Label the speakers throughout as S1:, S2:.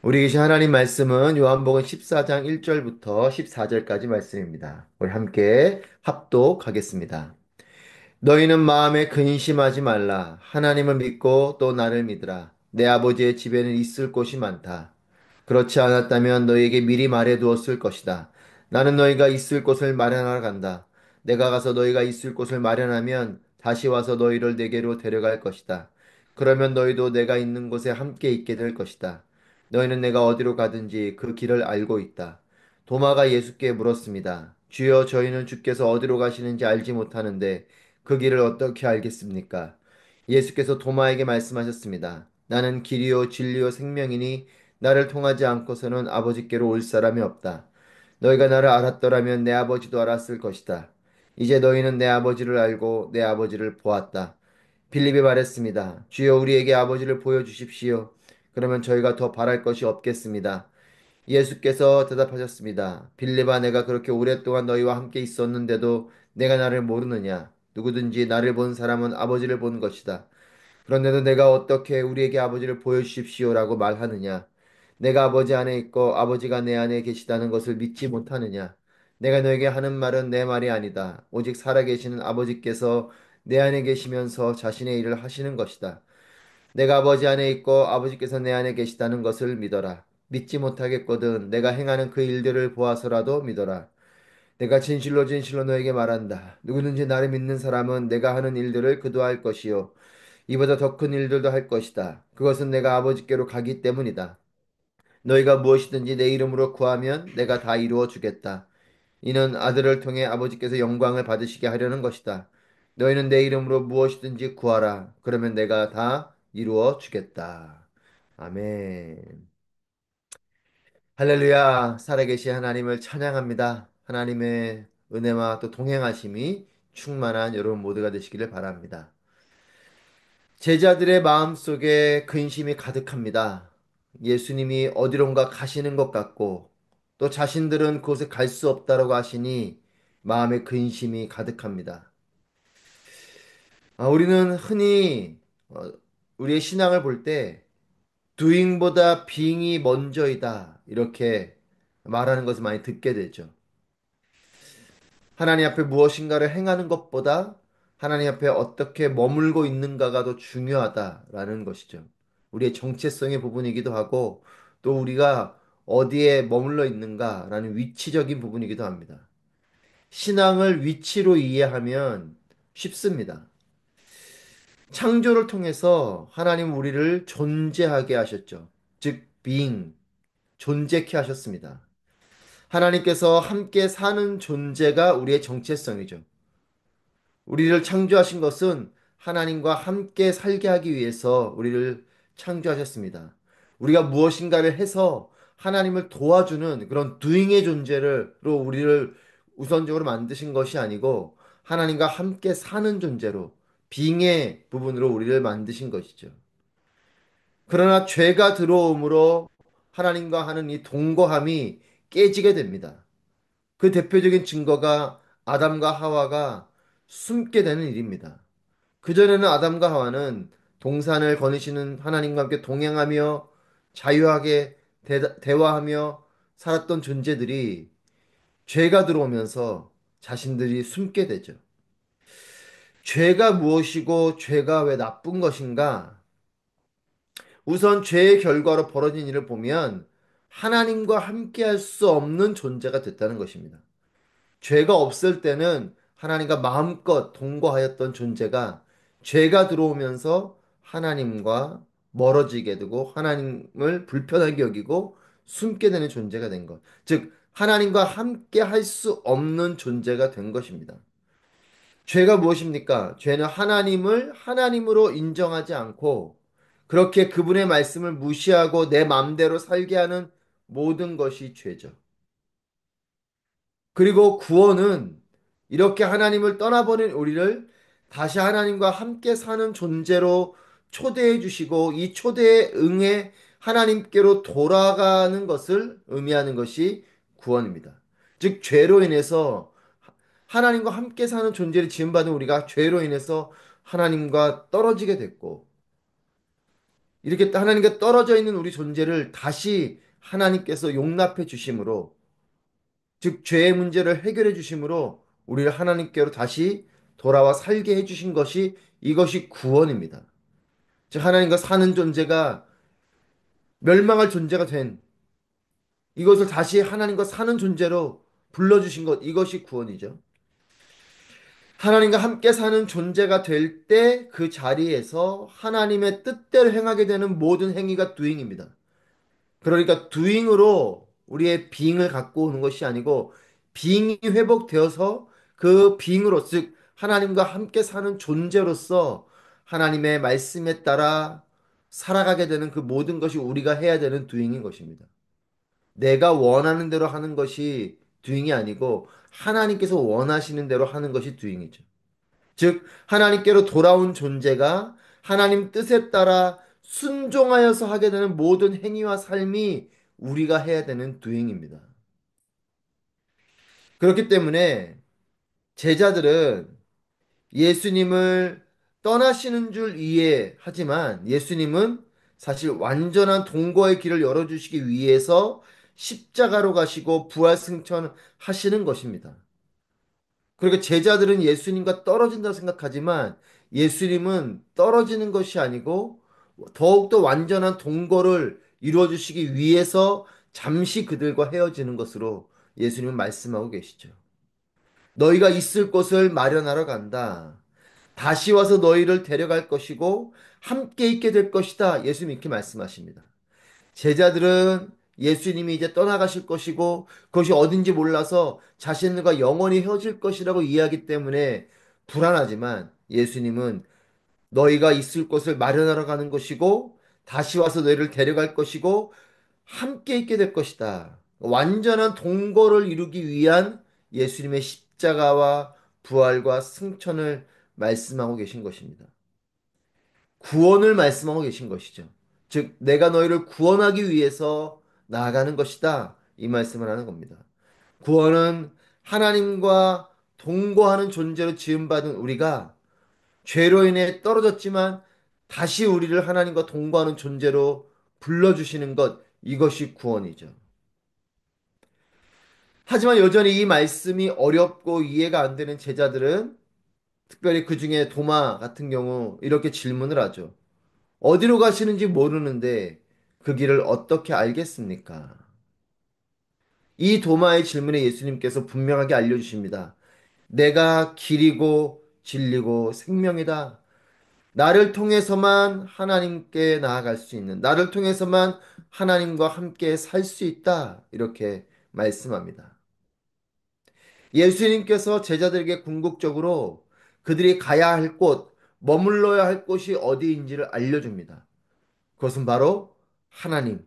S1: 우리 계신 하나님 말씀은 요한복음 14장 1절부터 14절까지 말씀입니다. 우리 함께 합독하겠습니다. 너희는 마음에 근심하지 말라. 하나님을 믿고 또 나를 믿으라. 내 아버지의 집에는 있을 곳이 많다. 그렇지 않았다면 너희에게 미리 말해 두었을 것이다. 나는 너희가 있을 곳을 마련하러 간다. 내가 가서 너희가 있을 곳을 마련하면 다시 와서 너희를 내게로 데려갈 것이다. 그러면 너희도 내가 있는 곳에 함께 있게 될 것이다. 너희는 내가 어디로 가든지 그 길을 알고 있다. 도마가 예수께 물었습니다. 주여, 저희는 주께서 어디로 가시는지 알지 못하는데 그 길을 어떻게 알겠습니까? 예수께서 도마에게 말씀하셨습니다. 나는 길이요 진리요 생명이니 나를 통하지 않고서는 아버지께로 올 사람이 없다. 너희가 나를 알았더라면 내 아버지도 알았을 것이다. 이제 너희는 내 아버지를 알고 내 아버지를 보았다. 빌립이 말했습니다. 주여, 우리에게 아버지를 보여주십시오. 그러면 저희가 더 바랄 것이 없겠습니다. 예수께서 대답하셨습니다. 빌립아, 내가 그렇게 오랫동안 너희와 함께 있었는데도 내가 나를 모르느냐? 누구든지 나를 본 사람은 아버지를 본 것이다. 그런데도 내가 어떻게 우리에게 아버지를 보여주십시오라고 말하느냐? 내가 아버지 안에 있고 아버지가 내 안에 계시다는 것을 믿지 못하느냐? 내가 너에게 하는 말은 내 말이 아니다. 오직 살아계시는 아버지께서 내 안에 계시면서 자신의 일을 하시는 것이다. 내가 아버지 안에 있고 아버지께서 내 안에 계시다는 것을 믿어라. 믿지 못하겠거든 내가 행하는 그 일들을 보아서라도 믿어라. 내가 진실로 진실로 너에게 말한다. 누구든지 나를 믿는 사람은 내가 하는 일들을 그도 할 것이요 이보다 더 큰 일들도 할 것이다. 그것은 내가 아버지께로 가기 때문이다. 너희가 무엇이든지 내 이름으로 구하면 내가 다 이루어 주겠다. 이는 아들을 통해 아버지께서 영광을 받으시게 하려는 것이다. 너희는 내 이름으로 무엇이든지 구하라. 그러면 내가 다 이루어 주겠다. 아멘. 할렐루야. 살아계신 하나님을 찬양합니다. 하나님의 은혜와 또 동행하심이 충만한 여러분 모두가 되시기를 바랍니다. 제자들의 마음속에 근심이 가득합니다. 예수님이 어디론가 가시는 것 같고 또 자신들은 그곳에 갈 수 없다라고 하시니 마음에 근심이 가득합니다. 우리는 흔히 우리의 신앙을 볼 때 doing보다 being이 먼저이다 이렇게 말하는 것을 많이 듣게 되죠. 하나님 앞에 무엇인가를 행하는 것보다 하나님 앞에 어떻게 머물고 있는가가 더 중요하다라는 것이죠. 우리의 정체성의 부분이기도 하고 또 우리가 어디에 머물러 있는가라는 위치적인 부분이기도 합니다. 신앙을 위치로 이해하면 쉽습니다. 창조를 통해서 하나님 우리를 존재하게 하셨죠. 즉, being, 존재케 하셨습니다. 하나님께서 함께 사는 존재가 우리의 정체성이죠. 우리를 창조하신 것은 하나님과 함께 살게 하기 위해서 우리를 창조하셨습니다. 우리가 무엇인가를 해서 하나님을 도와주는 그런 doing의 존재로 우리를 우선적으로 만드신 것이 아니고 하나님과 함께 사는 존재로 being의 부분으로 우리를 만드신 것이죠. 그러나 죄가 들어옴으로 하나님과 하는 이 동거함이 깨지게 됩니다. 그 대표적인 증거가 아담과 하와가 숨게 되는 일입니다. 그전에는 아담과 하와는 동산을 거니시는 하나님과 함께 동행하며 자유하게 대화하며 살았던 존재들이 죄가 들어오면서 자신들이 숨게 되죠. 죄가 무엇이고 죄가 왜 나쁜 것인가? 우선 죄의 결과로 벌어진 일을 보면 하나님과 함께 할 수 없는 존재가 됐다는 것입니다. 죄가 없을 때는 하나님과 마음껏 동거하였던 존재가 죄가 들어오면서 하나님과 멀어지게 되고 하나님을 불편하게 여기고 숨게 되는 존재가 된 것. 즉, 하나님과 함께 할 수 없는 존재가 된 것입니다. 죄가 무엇입니까? 죄는 하나님을 하나님으로 인정하지 않고 그렇게 그분의 말씀을 무시하고 내 마음대로 살게 하는 모든 것이 죄죠. 그리고 구원은 이렇게 하나님을 떠나버린 우리를 다시 하나님과 함께 사는 존재로 초대해 주시고 이 초대에 응해 하나님께로 돌아가는 것을 의미하는 것이 구원입니다. 즉, 죄로 인해서 하나님과 함께 사는 존재를 지음받은 우리가 죄로 인해서 하나님과 떨어지게 됐고 이렇게 하나님과 떨어져 있는 우리 존재를 다시 하나님께서 용납해 주심으로, 즉 죄의 문제를 해결해 주심으로 우리를 하나님께로 다시 돌아와 살게 해 주신 것이, 이것이 구원입니다. 즉 하나님과 사는 존재가 멸망할 존재가 된 이것을 다시 하나님과 사는 존재로 불러주신 것, 이것이 구원이죠. 하나님과 함께 사는 존재가 될 때 그 자리에서 하나님의 뜻대로 행하게 되는 모든 행위가 doing입니다. 그러니까 doing으로 우리의 being을 갖고 오는 것이 아니고, being이 회복되어서 그 being으로, 즉 하나님과 함께 사는 존재로서 하나님의 말씀에 따라 살아가게 되는 그 모든 것이 우리가 해야 되는 doing인 것입니다. 내가 원하는 대로 하는 것이 doing이 아니고 하나님께서 원하시는 대로 하는 것이 doing이죠. 즉 하나님께로 돌아온 존재가 하나님 뜻에 따라 순종하여서 하게 되는 모든 행위와 삶이 우리가 해야 되는 doing입니다. 그렇기 때문에 제자들은 예수님을 떠나시는 줄 이해하지만, 예수님은 사실 완전한 동거의 길을 열어주시기 위해서 십자가로 가시고 부활승천하시는 것입니다. 그러니까 제자들은 예수님과 떨어진다고 생각하지만, 예수님은 떨어지는 것이 아니고 더욱더 완전한 동거를 이루어주시기 위해서 잠시 그들과 헤어지는 것으로 예수님은 말씀하고 계시죠. 너희가 있을 곳을 마련하러 간다. 다시 와서 너희를 데려갈 것이고 함께 있게 될 것이다. 예수님 이렇게 말씀하십니다. 제자들은 예수님이 이제 떠나가실 것이고 그것이 어딘지 몰라서 자신들과 영원히 헤어질 것이라고 이해하기 때문에 불안하지만, 예수님은 너희가 있을 곳을 마련하러 가는 것이고 다시 와서 너희를 데려갈 것이고 함께 있게 될 것이다. 완전한 동거를 이루기 위한 예수님의 십자가와 부활과 승천을 말씀하고 계신 것입니다. 구원을 말씀하고 계신 것이죠. 즉, 내가 너희를 구원하기 위해서 나아가는 것이다. 이 말씀을 하는 겁니다. 구원은 하나님과 동거하는 존재로 지음받은 우리가 죄로 인해 떨어졌지만 다시 우리를 하나님과 동거하는 존재로 불러주시는 것, 이것이 구원이죠. 하지만 여전히 이 말씀이 어렵고 이해가 안 되는 제자들은, 특별히 그 중에 도마 같은 경우 이렇게 질문을 하죠. 어디로 가시는지 모르는데 그 길을 어떻게 알겠습니까? 이 도마의 질문에 예수님께서 분명하게 알려주십니다. 내가 길이고 진리고 생명이다. 나를 통해서만 하나님께 나아갈 수 있는, 나를 통해서만 하나님과 함께 살 수 있다. 이렇게 말씀합니다. 예수님께서 제자들에게 궁극적으로 그들이 가야 할 곳, 머물러야 할 곳이 어디인지를 알려줍니다. 그것은 바로 하나님,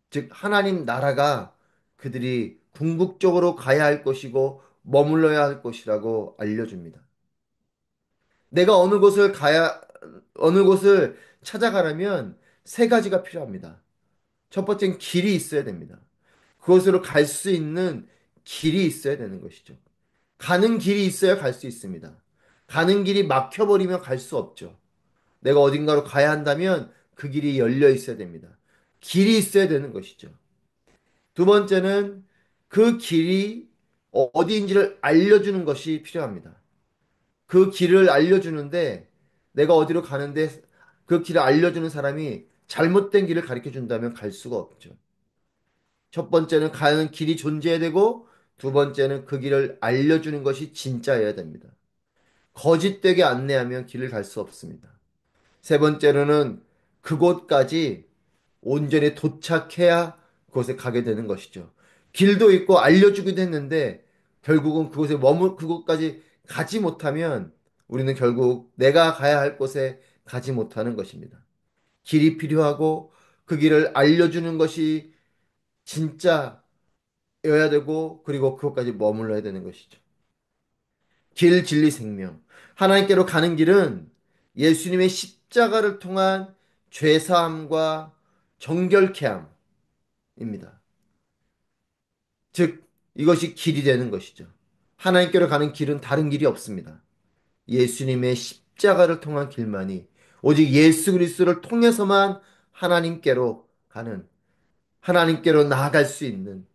S1: 즉 하나님 나라가 그들이 궁극적으로 가야 할 것이고 머물러야 할 것이라고 알려줍니다. 내가 어느 곳을 찾아가려면 세 가지가 필요합니다. 첫 번째는 길이 있어야 됩니다. 그곳으로 갈 수 있는 길이 있어야 되는 것이죠. 가는 길이 있어야 갈 수 있습니다. 가는 길이 막혀버리면 갈 수 없죠. 내가 어딘가로 가야 한다면 그 길이 열려 있어야 됩니다. 길이 있어야 되는 것이죠. 두 번째는 그 길이 어디인지를 알려주는 것이 필요합니다. 그 길을 알려주는데, 내가 어디로 가는데 그 길을 알려주는 사람이 잘못된 길을 가르쳐 준다면 갈 수가 없죠. 첫 번째는 가는 길이 존재해야 되고, 두 번째는 그 길을 알려주는 것이 진짜여야 됩니다. 거짓되게 안내하면 길을 갈 수 없습니다. 세 번째로는 그곳까지 온전히 도착해야 그곳에 가게 되는 것이죠. 길도 있고 알려주기도 했는데 결국은 그곳까지 가지 못하면 우리는 결국 내가 가야 할 곳에 가지 못하는 것입니다. 길이 필요하고 그 길을 알려주는 것이 진짜여야 되고, 그리고 그것까지 머물러야 되는 것이죠. 길, 진리, 생명. 하나님께로 가는 길은 예수님의 십자가를 통한 죄사함과 정결케 함입니다. 즉, 이것이 길이 되는 것이죠. 하나님께로 가는 길은 다른 길이 없습니다. 예수님의 십자가를 통한 길만이, 오직 예수 그리스도를 통해서만 하나님께로 가는, 하나님께로 나아갈 수 있는,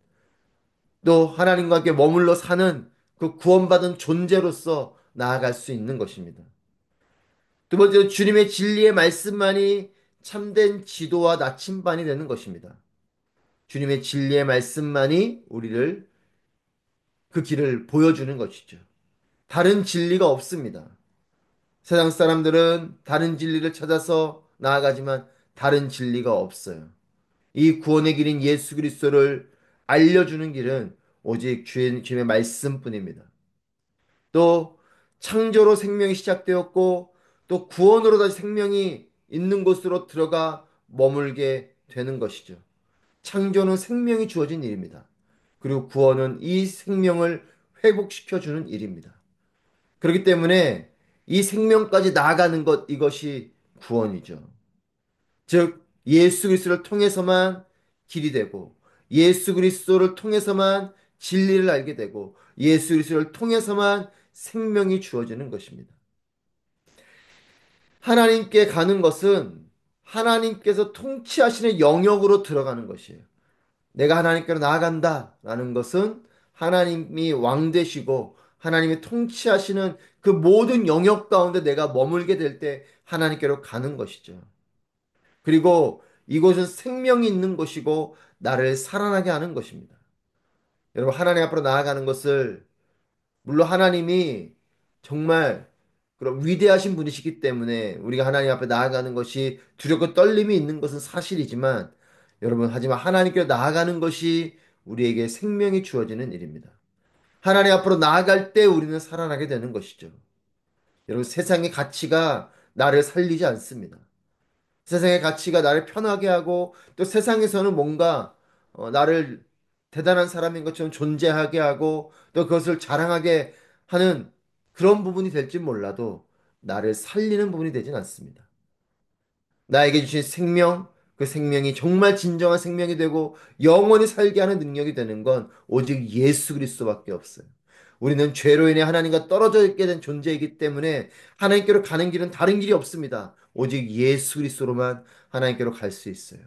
S1: 또 하나님과 함께 머물러 사는 그 구원받은 존재로서 나아갈 수 있는 것입니다. 두 번째로 주님의 진리의 말씀만이 참된 지도와 나침반이 되는 것입니다. 주님의 진리의 말씀만이 우리를 그 길을 보여주는 것이죠. 다른 진리가 없습니다. 세상 사람들은 다른 진리를 찾아서 나아가지만 다른 진리가 없어요. 이 구원의 길인 예수 그리스도를 알려주는 길은 오직 주님의 말씀뿐입니다. 또 창조로 생명이 시작되었고 또 구원으로 다시 생명이 있는 곳으로 들어가 머물게 되는 것이죠. 창조는 생명이 주어진 일입니다. 그리고 구원은 이 생명을 회복시켜 주는 일입니다. 그렇기 때문에 이 생명까지 나아가는 것, 이것이 구원이죠. 즉 예수 그리스도를 통해서만 길이 되고 예수 그리스도를 통해서만 진리를 알게 되고 예수 그리스도를 통해서만 생명이 주어지는 것입니다. 하나님께 가는 것은 하나님께서 통치하시는 영역으로 들어가는 것이에요. 내가 하나님께로 나아간다라는 것은 하나님이 왕 되시고 하나님이 통치하시는 그 모든 영역 가운데 내가 머물게 될 때 하나님께로 가는 것이죠. 그리고 이곳은 생명이 있는 곳이고 나를 살아나게 하는 것입니다. 여러분, 하나님 앞으로 나아가는 것을, 물론 하나님이 정말 그런 위대하신 분이시기 때문에 우리가 하나님 앞에 나아가는 것이 두렵고 떨림이 있는 것은 사실이지만, 여러분, 하지만 하나님께 나아가는 것이 우리에게 생명이 주어지는 일입니다. 하나님 앞으로 나아갈 때 우리는 살아나게 되는 것이죠. 여러분, 세상의 가치가 나를 살리지 않습니다. 세상의 가치가 나를 편하게 하고 또 세상에서는 뭔가 나를 대단한 사람인 것처럼 존재하게 하고 또 그것을 자랑하게 하는 그런 부분이 될지 몰라도 나를 살리는 부분이 되진 않습니다. 나에게 주신 생명, 그 생명이 정말 진정한 생명이 되고 영원히 살게 하는 능력이 되는 건 오직 예수 그리스도밖에 없어요. 우리는 죄로 인해 하나님과 떨어져 있게 된 존재이기 때문에 하나님께로 가는 길은 다른 길이 없습니다. 오직 예수 그리스도로만 하나님께로 갈 수 있어요.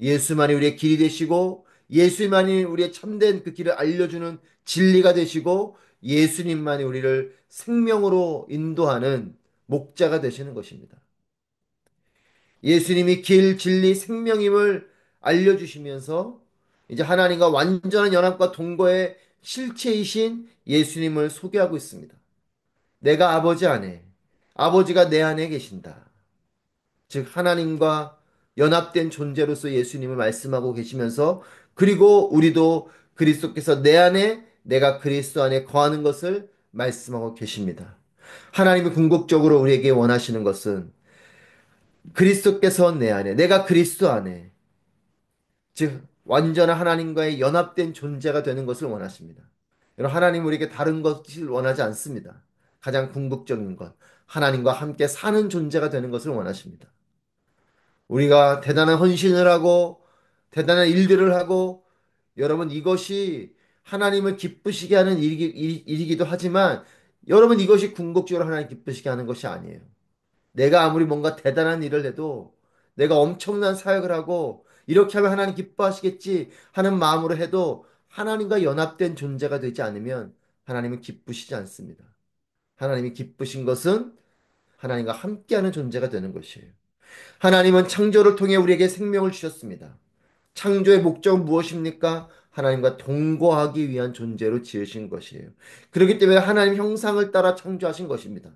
S1: 예수만이 우리의 길이 되시고 예수만이 우리의 참된 그 길을 알려주는 진리가 되시고 예수님만이 우리를 생명으로 인도하는 목자가 되시는 것입니다. 예수님이 길, 진리, 생명임을 알려주시면서 이제 하나님과 완전한 연합과 동거의 실체이신 예수님을 소개하고 있습니다. 내가 아버지 안에, 아버지가 내 안에 계신다. 즉, 하나님과 연합된 존재로서 예수님을 말씀하고 계시면서 그리고 우리도 그리스도께서 내 안에, 내가 그리스도 안에 거하는 것을 말씀하고 계십니다. 하나님이 궁극적으로 우리에게 원하시는 것은 그리스도께서 내 안에, 내가 그리스도 안에, 즉 완전한 하나님과의 연합된 존재가 되는 것을 원하십니다. 여러분, 하나님 우리에게 다른 것을 원하지 않습니다. 가장 궁극적인 것, 하나님과 함께 사는 존재가 되는 것을 원하십니다. 우리가 대단한 헌신을 하고 대단한 일들을 하고 여러분 이것이 하나님을 기쁘시게 하는 일이기도 하지만 여러분 이것이 궁극적으로 하나님 기쁘시게 하는 것이 아니에요. 내가 아무리 뭔가 대단한 일을 해도 내가 엄청난 사역을 하고 이렇게 하면 하나님 기뻐하시겠지 하는 마음으로 해도 하나님과 연합된 존재가 되지 않으면 하나님은 기쁘시지 않습니다. 하나님이 기쁘신 것은 하나님과 함께하는 존재가 되는 것이에요. 하나님은 창조를 통해 우리에게 생명을 주셨습니다. 창조의 목적은 무엇입니까? 하나님과 동거하기 위한 존재로 지으신 것이에요. 그렇기 때문에 하나님 형상을 따라 창조하신 것입니다.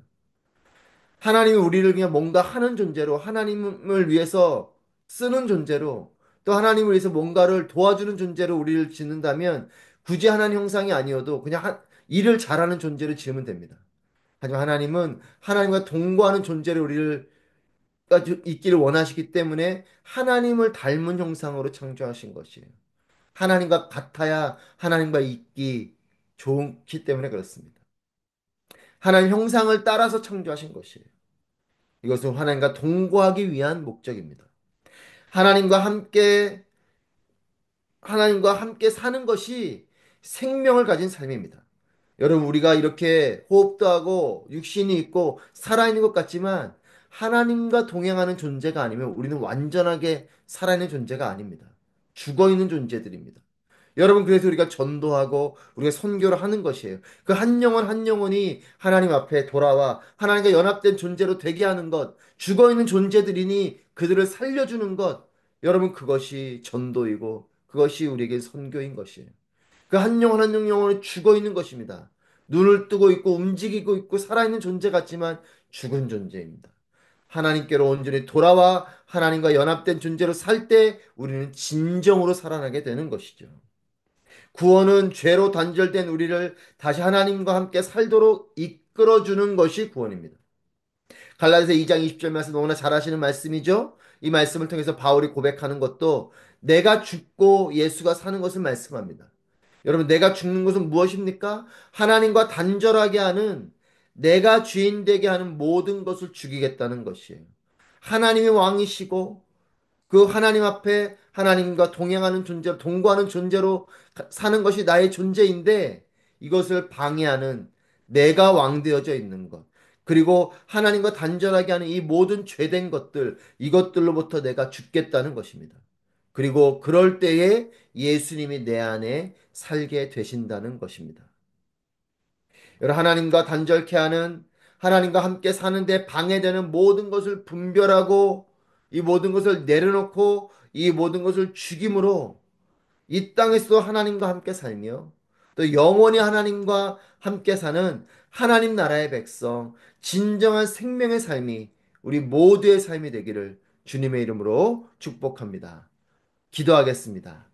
S1: 하나님이 우리를 그냥 뭔가 하는 존재로 하나님을 위해서 쓰는 존재로 또 하나님을 위해서 뭔가를 도와주는 존재로 우리를 짓는다면 굳이 하나님 형상이 아니어도 그냥 일을 잘하는 존재로 지으면 됩니다. 하지만 하나님은 하나님과 동거하는 존재로 우리를 있기를 원하시기 때문에 하나님을 닮은 형상으로 창조하신 것이에요. 하나님과 같아야 하나님과 있기 좋기 때문에 그렇습니다. 하나님 형상을 따라서 창조하신 것이에요. 이것은 하나님과 동거하기 위한 목적입니다. 하나님과 함께, 하나님과 함께 사는 것이 생명을 가진 삶입니다. 여러분, 우리가 이렇게 호흡도 하고 육신이 있고 살아있는 것 같지만 하나님과 동행하는 존재가 아니면 우리는 완전하게 살아있는 존재가 아닙니다. 죽어 있는 존재들입니다. 여러분, 그래서 우리가 전도하고 우리가 선교를 하는 것이에요. 그 한 영혼 한 영혼이 하나님 앞에 돌아와 하나님과 연합된 존재로 되게 하는 것, 죽어 있는 존재들이니 그들을 살려주는 것, 여러분, 그것이 전도이고 그것이 우리에게 선교인 것이에요. 그 한 영혼 한 영혼이 죽어 있는 것입니다. 눈을 뜨고 있고 움직이고 있고 살아있는 존재 같지만 죽은 존재입니다. 하나님께로 온전히 돌아와 하나님과 연합된 존재로 살 때 우리는 진정으로 살아나게 되는 것이죠. 구원은 죄로 단절된 우리를 다시 하나님과 함께 살도록 이끌어주는 것이 구원입니다. 갈라디아서 2장 20절 말씀 너무나 잘 아시는 말씀이죠. 이 말씀을 통해서 바울이 고백하는 것도 내가 죽고 예수가 사는 것을 말씀합니다. 여러분, 내가 죽는 것은 무엇입니까? 하나님과 단절하게 하는, 내가 주인 되게 하는 모든 것을 죽이겠다는 것이에요. 하나님이 왕이시고 그 하나님 앞에 하나님과 동행하는 존재로, 동거하는 존재로 사는 것이 나의 존재인데 이것을 방해하는, 내가 왕되어져 있는 것, 그리고 하나님과 단절하게 하는 이 모든 죄된 것들, 이것들로부터 내가 죽겠다는 것입니다. 그리고 그럴 때에 예수님이 내 안에 살게 되신다는 것입니다. 여러분, 하나님과 단절케 하는, 하나님과 함께 사는데 방해되는 모든 것을 분별하고 이 모든 것을 내려놓고 이 모든 것을 죽임으로 이 땅에서 하나님과 함께 살며 또 영원히 하나님과 함께 사는 하나님 나라의 백성, 진정한 생명의 삶이 우리 모두의 삶이 되기를 주님의 이름으로 축복합니다. 기도하겠습니다.